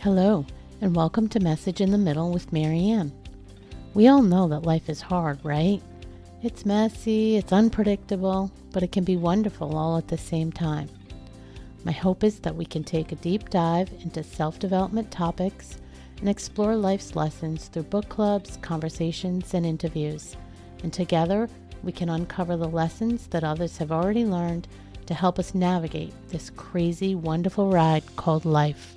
Hello, and welcome to Message in the Middle with Marianne. We all know that life is hard, right? It's messy, it's unpredictable, but it can be wonderful all at the same time. My hope is that we can take a deep dive into self-development topics and explore life's lessons through book clubs, conversations, and interviews. And together, we can uncover the lessons that others have already learned to help us navigate this crazy, wonderful ride called life.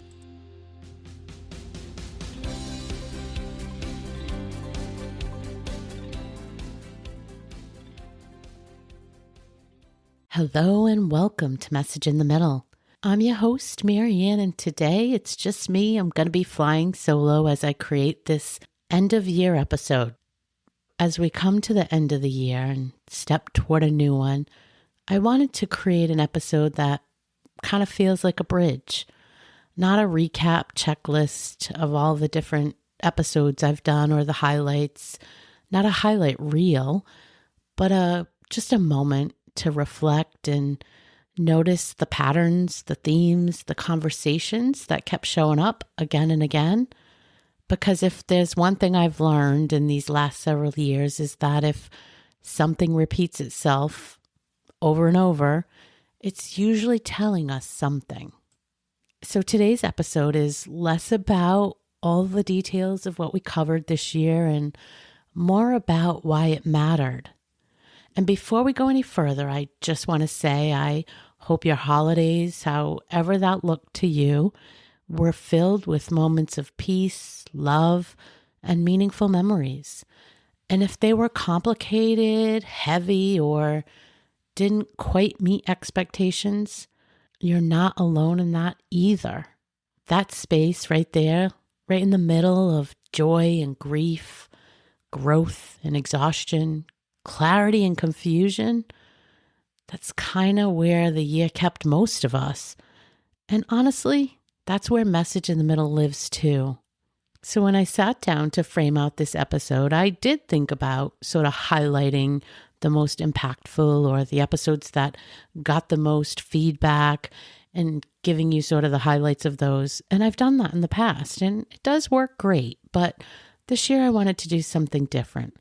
Hello and welcome to Message in the Middle. I'm your host, Marianne, and today it's just me. I'm going to be flying solo as I create this end of year episode. As we come to the end of the year and step toward a new one, I wanted to create an episode that kind of feels like a bridge, not a recap checklist of all the different episodes I've done or the highlights, not a highlight reel, but just a moment to reflect and notice the patterns, the themes, the conversations that kept showing up again and again. Because if there's one thing I've learned in these last several years is that if something repeats itself over and over, it's usually telling us something. So today's episode is less about all the details of what we covered this year and more about why it mattered. And before we go any further, I just want to say I hope your holidays, however that looked to you, were filled with moments of peace, love, and meaningful memories. And if they were complicated, heavy, or didn't quite meet expectations, you're not alone in that either. That space right there, right in the middle of joy and grief, growth and exhaustion, clarity and confusion, that's kind of where the year kept most of us. And honestly, that's where Message in the Middle lives too. So when I sat down to frame out this episode, I did think about sort of highlighting the most impactful or the episodes that got the most feedback and giving you sort of the highlights of those. And I've done that in the past and it does work great. But this year I wanted to do something different.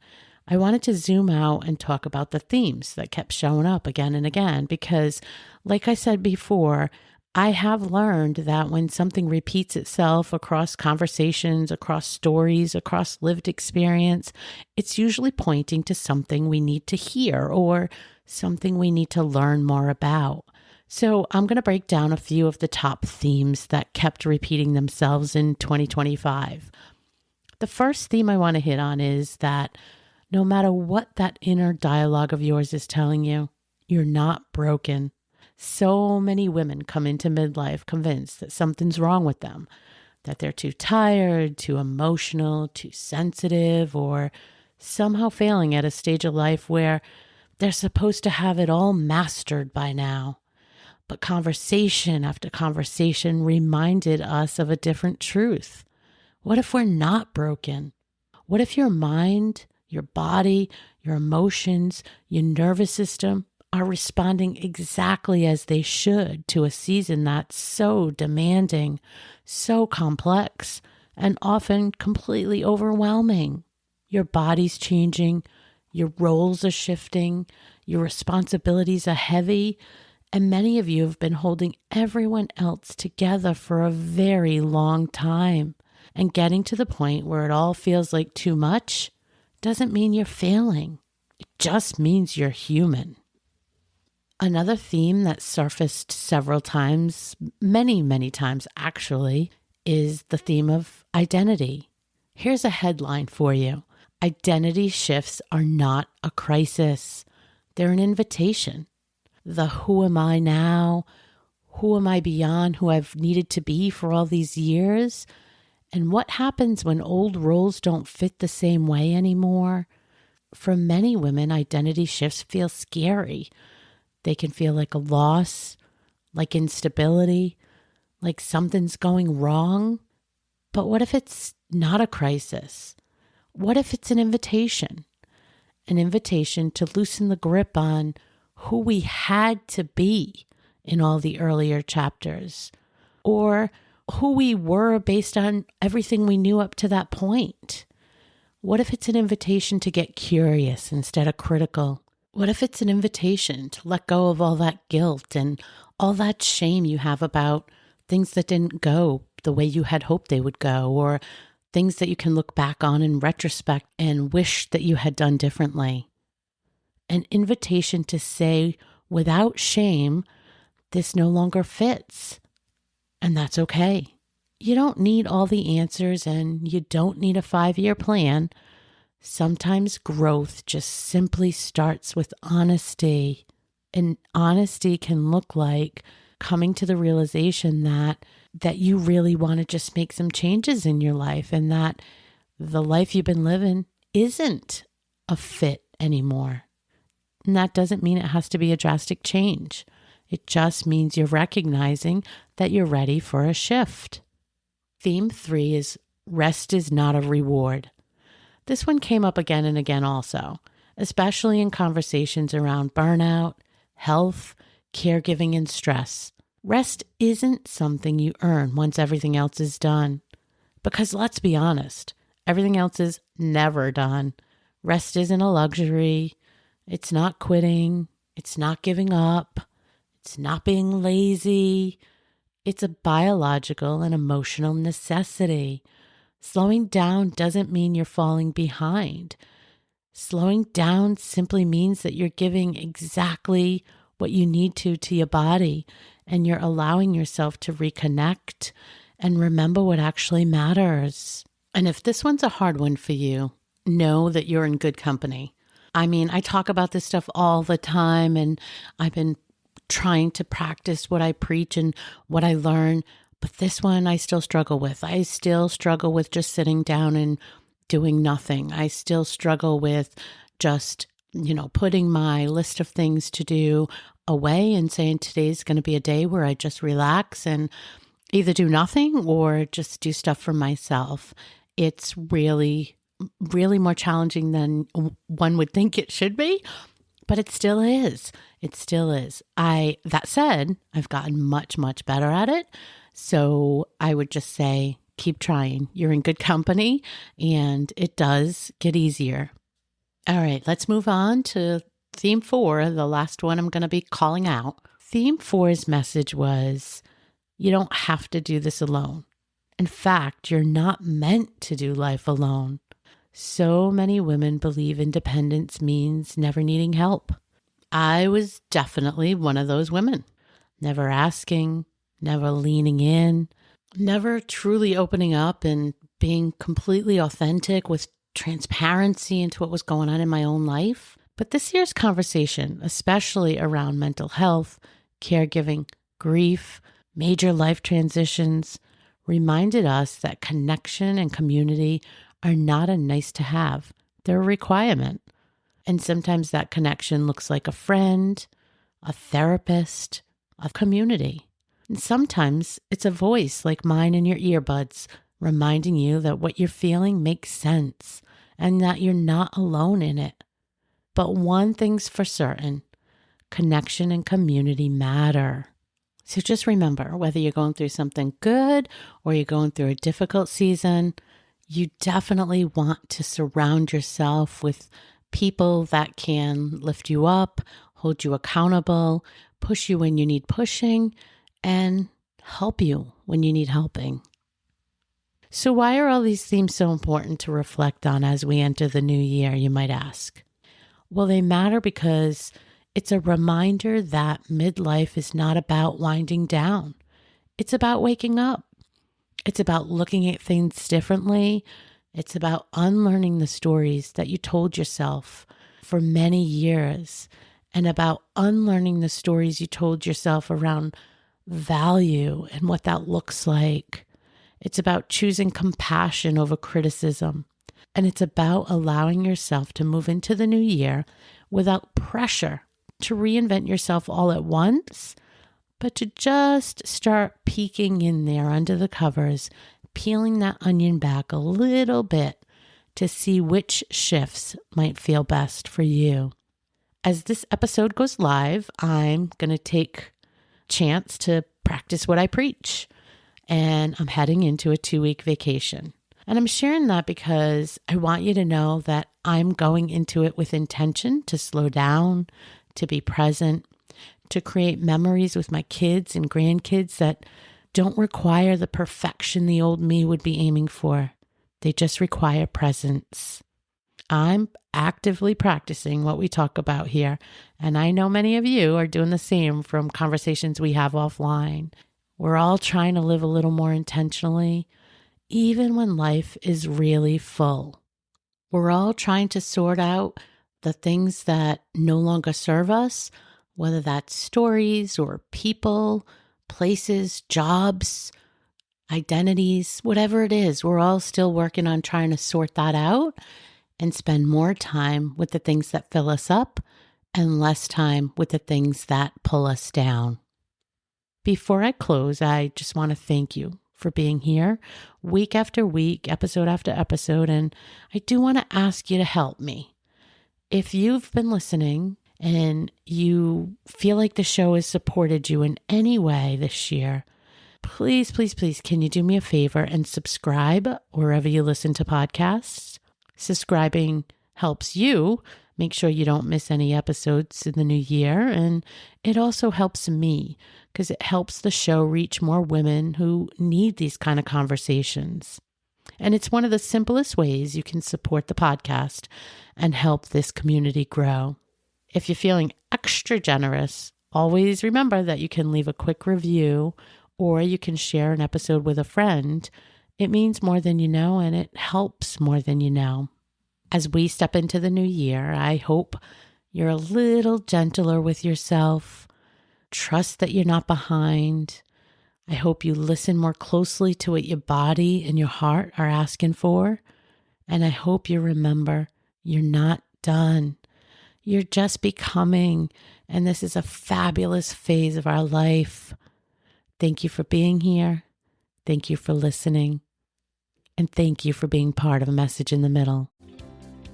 I wanted to zoom out and talk about the themes that kept showing up again and again because, like I said before, I have learned that when something repeats itself across conversations, across stories, across lived experience, it's usually pointing to something we need to hear or something we need to learn more about. So I'm going to break down a few of the top themes that kept repeating themselves in 2025. The first theme I want to hit on is that no matter what that inner dialogue of yours is telling you, you're not broken. So many women come into midlife convinced that something's wrong with them, that they're too tired, too emotional, too sensitive, or somehow failing at a stage of life where they're supposed to have it all mastered by now. But conversation after conversation reminded us of a different truth. What if we're not broken? What if your mind, your body, your emotions, your nervous system are responding exactly as they should to a season that's so demanding, so complex, and often completely overwhelming? Your body's changing, your roles are shifting, your responsibilities are heavy, and many of you have been holding everyone else together for a very long time. And getting to the point where it all feels like too much doesn't mean you're failing. It just means you're human. Another theme that surfaced several times, many times actually, is the theme of identity. Here's a headline for you. Identity shifts are not a crisis. They're an invitation. The who am I now? Who am I beyond who I've needed to be for all these years? And what happens when old roles don't fit the same way anymore? For many women, identity shifts feel scary. They can feel like a loss, like instability, like something's going wrong. But what if it's not a crisis? What if it's an invitation? An invitation to loosen the grip on who we had to be in all the earlier chapters. Or who we were based on everything we knew up to that point? What if it's an invitation to get curious instead of critical? What if it's an invitation to let go of all that guilt and all that shame you have about things that didn't go the way you had hoped they would go, or things that you can look back on in retrospect and wish that you had done differently? An invitation to say without shame, this no longer fits. And that's okay. You don't need all the answers and you don't need a 5-year plan. Sometimes growth just simply starts with honesty. And honesty can look like coming to the realization that you really want to just make some changes in your life, and that the life you've been living isn't a fit anymore. And that doesn't mean it has to be a drastic change. It just means you're recognizing that you're ready for a shift. Theme 3 is rest is not a reward. This one came up again and again also, especially in conversations around burnout, health, caregiving, and stress. Rest isn't something you earn once everything else is done. Because let's be honest, everything else is never done. Rest isn't a luxury. It's not quitting. It's not giving up. It's not being lazy. It's a biological and emotional necessity. Slowing down doesn't mean you're falling behind. Slowing down simply means that you're giving exactly what you need to your body, and you're allowing yourself to reconnect and remember what actually matters. And if this one's a hard one for you, know that you're in good company. I mean, I talk about this stuff all the time, and I've been trying to practice what I preach and what I learn. But this one I still struggle with. I still struggle with just sitting down and doing nothing. I still struggle with just, putting my list of things to do away and saying today's going to be a day where I just relax and either do nothing or just do stuff for myself. It's really, really more challenging than one would think it should be. But it still is. It still is. That said, I've gotten much, much better at it. So I would just say, keep trying. You're in good company, and it does get easier. All right, let's move on to theme 4, the last one I'm going to be calling out. Theme 4's message was, you don't have to do this alone. In fact, you're not meant to do life alone. So many women believe independence means never needing help. I was definitely one of those women. Never asking, never leaning in, never truly opening up and being completely authentic with transparency into what was going on in my own life. But this year's conversation, especially around mental health, caregiving, grief, major life transitions, reminded us that connection and community are not a nice to have. They're a requirement. And sometimes that connection looks like a friend, a therapist, a community. And sometimes it's a voice like mine in your earbuds, reminding you that what you're feeling makes sense and that you're not alone in it. But one thing's for certain, connection and community matter. So just remember, whether you're going through something good or you're going through a difficult season, you definitely want to surround yourself with people that can lift you up, hold you accountable, push you when you need pushing, and help you when you need helping. So why are all these themes so important to reflect on as we enter the new year, you might ask? Well, they matter because it's a reminder that midlife is not about winding down. It's about waking up. It's about looking at things differently. It's about unlearning the stories that you told yourself for many years, and about unlearning the stories you told yourself around value and what that looks like. It's about choosing compassion over criticism. And it's about allowing yourself to move into the new year without pressure to reinvent yourself all at once, but to just start peeking in there under the covers, peeling that onion back a little bit to see which shifts might feel best for you. As this episode goes live, I'm going to take a chance to practice what I preach. and I'm heading into a 2-week vacation. And I'm sharing that because I want you to know that I'm going into it with intention to slow down, to be present, to create memories with my kids and grandkids that don't require the perfection the old me would be aiming for. They just require presence. I'm actively practicing what we talk about here, and I know many of you are doing the same from conversations we have offline. We're all trying to live a little more intentionally, even when life is really full. We're all trying to sort out the things that no longer serve us, whether that's stories or people, places, jobs, identities, whatever it is. We're all still working on trying to sort that out and spend more time with the things that fill us up and less time with the things that pull us down. Before I close, I just want to thank you for being here week after week, episode after episode, and I do want to ask you to help me. If you've been listening and you feel like the show has supported you in any way this year, please, please, please, can you do me a favor and subscribe wherever you listen to podcasts? Subscribing helps you make sure you don't miss any episodes in the new year, and it also helps me because it helps the show reach more women who need these kind of conversations. And it's one of the simplest ways you can support the podcast and help this community grow. If you're feeling extra generous, always remember that you can leave a quick review or you can share an episode with a friend. It means more than you know, and it helps more than you know. As we step into the new year, I hope you're a little gentler with yourself. Trust that you're not behind. I hope you listen more closely to what your body and your heart are asking for. And I hope you remember you're not done. You're just becoming, and this is a fabulous phase of our life. Thank you for being here. Thank you for listening. And thank you for being part of A Message in the Middle.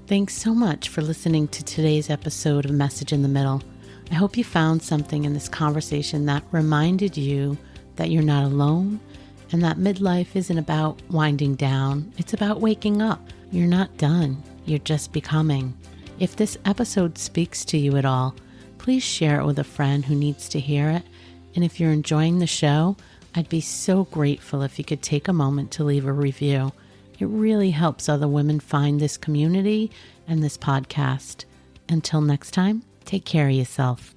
Thanks so much for listening to today's episode of Message in the Middle. I hope you found something in this conversation that reminded you that you're not alone and that midlife isn't about winding down. It's about waking up. You're not done. You're just becoming. If this episode speaks to you at all, please share it with a friend who needs to hear it. And if you're enjoying the show, I'd be so grateful if you could take a moment to leave a review. It really helps other women find this community and this podcast. Until next time, take care of yourself.